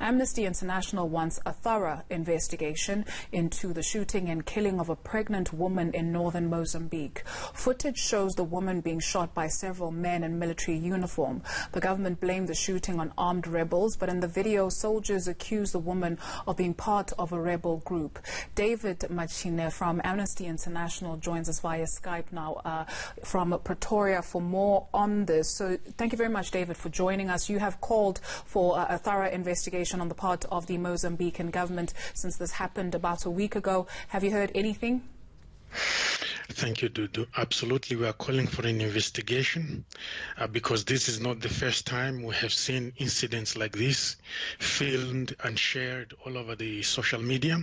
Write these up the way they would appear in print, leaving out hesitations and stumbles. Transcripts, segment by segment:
Amnesty International wants a thorough investigation into the shooting and killing of a pregnant woman in northern Mozambique. Footage shows the woman being shot by several men in military uniform. The government blamed the shooting on armed rebels, but in the video, soldiers accuse the woman of being part of a rebel group. David Matsinhe from Amnesty International joins us via Skype now from Pretoria for more on this. So thank you very much, David, for joining us. You have called for a thorough investigation on the part of the Mozambican government since this happened about a week ago. Have you heard anything? Thank you, Dudu. Absolutely, we are calling for an investigation because this is not the first time we have seen incidents like this filmed and shared all over the social media.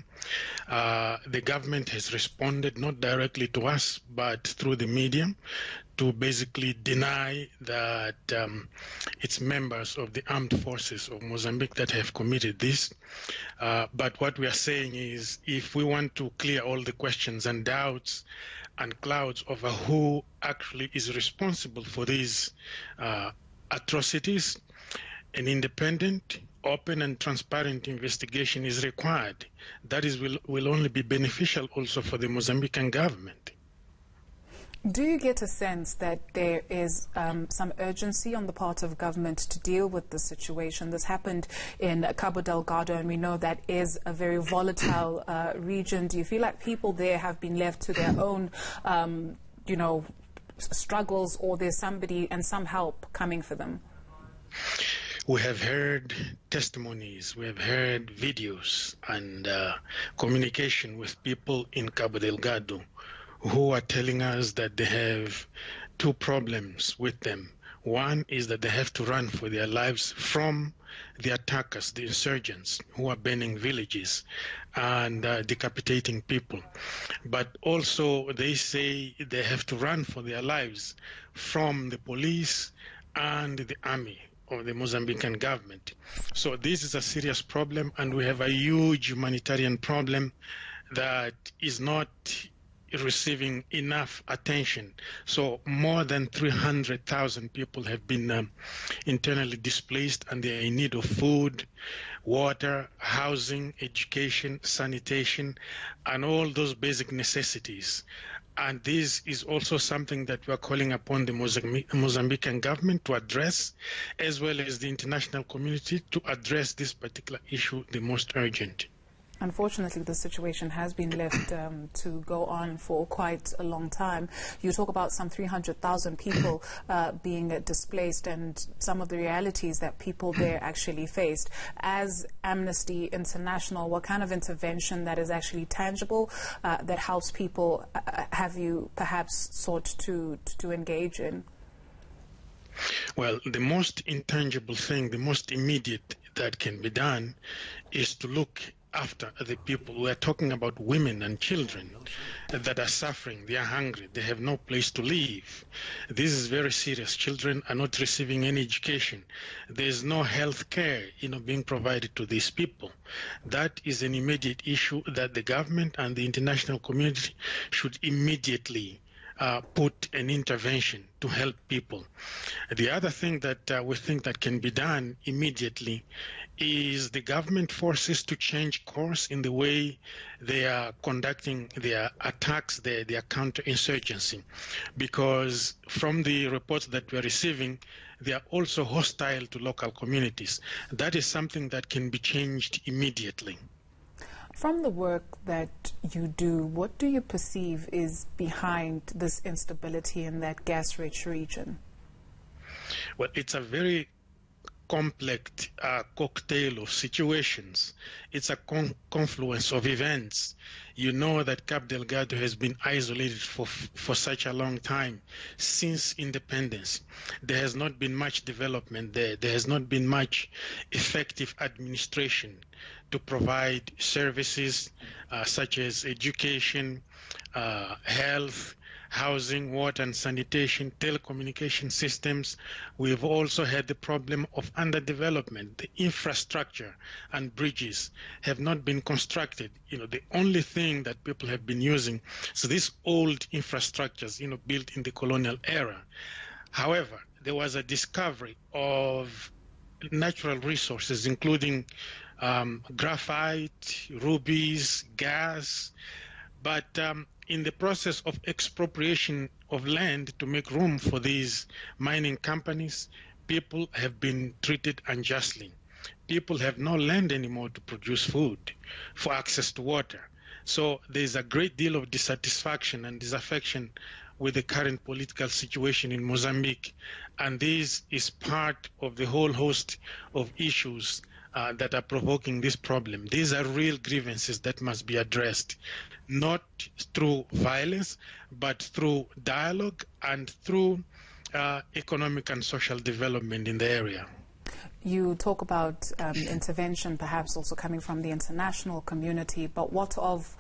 The government has responded not directly to us, but through the media, to basically deny that it's members of the armed forces of Mozambique that have committed this. But what we are saying is, if we want to clear all the questions and doubts and clouds over who actually is responsible for these atrocities, an independent, open and transparent investigation is required. That is will only be beneficial also for the Mozambican government. Do you get a sense that there is some urgency on the part of government to deal with the situation? This happened in Cabo Delgado, and we know that is a very volatile region. Do you feel like people there have been left to their own, struggles, or there's somebody and some help coming for them? We have heard testimonies, we have heard videos and communication with people in Cabo Delgado who are telling us that they have two problems with them. One is that they have to run for their lives from the attackers, the insurgents, who are burning villages and decapitating people. But also they say they have to run for their lives from the police and the army of the Mozambican government. So this is a serious problem, and we have a huge humanitarian problem that is not receiving enough attention. So more than 300,000 people have been internally displaced, and they are in need of food, water, housing, education, sanitation, and all those basic necessities. And this is also something that we are calling upon the Mozambican government to address, as well as the international community to address this particular issue, the most urgent. Unfortunately, the situation has been left to go on for quite a long time. You talk about some 300,000 people being displaced, and some of the realities that people there actually faced. As Amnesty International, what kind of intervention that is actually tangible, that helps people, have you perhaps sought to engage in? Well, the most intangible thing, the most immediate that can be done is to look after the people. We are talking about women and children that are suffering. They are hungry. They have no place to live. This is very serious. Children are not receiving any education. There is no health care, being provided to these people. That is an immediate issue that the government and the international community should immediately put an intervention to help people. The other thing that we think that can be done immediately is the government forces to change course in the way they are conducting their attacks, their counterinsurgency. Because from the reports that we're receiving, they are also hostile to local communities. That is something that can be changed immediately. From the work that you do, what do you perceive is behind this instability in that gas-rich region? Well, it's a very complex cocktail of situations. It's a confluence of events. You know that Cabo Delgado has been isolated for such a long time, since independence. There has not been much development there. There has not been much effective administration to provide services such as education, health, housing, water and sanitation, telecommunication systems. We've also had the problem of underdevelopment. The infrastructure and bridges have not been constructed. The only thing that people have been using, so these old infrastructures, built in the colonial era. However, there was a discovery of natural resources, including graphite, rubies, gas. But in the process of expropriation of land to make room for these mining companies, people have been treated unjustly. People have no land anymore to produce food, for access to water. So there's a great deal of dissatisfaction and disaffection with the current political situation in Mozambique. And this is part of the whole host of issues that are provoking this problem. These are real grievances that must be addressed, not through violence, but through dialogue and through economic and social development in the area. You talk about intervention perhaps also coming from the international community, but what of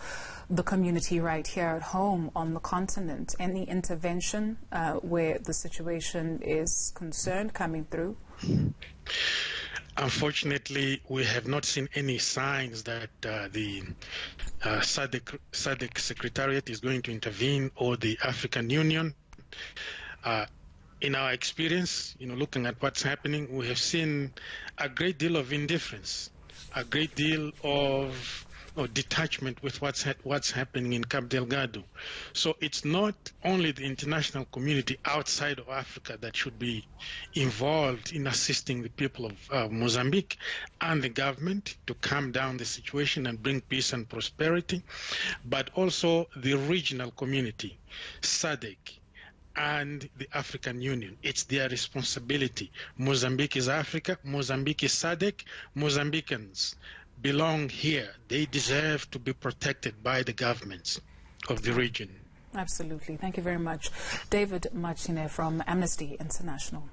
the community right here at home on the continent? Any intervention where the situation is concerned coming through? Unfortunately, we have not seen any signs that the SADC Secretariat is going to intervene, or the African Union. In our experience, looking at what's happening, we have seen a great deal of indifference, a great deal of detachment with what's happening in Cabo Delgado. So it's not only the international community outside of Africa that should be involved in assisting the people of Mozambique and the government to calm down the situation and bring peace and prosperity, but also the regional community, SADC, and the African Union. It's their responsibility. Mozambique is Africa, Mozambique is SADC, Mozambicans belong here. They deserve to be protected by the governments of the region. Absolutely. Thank you very much. David Matsinhe from Amnesty International.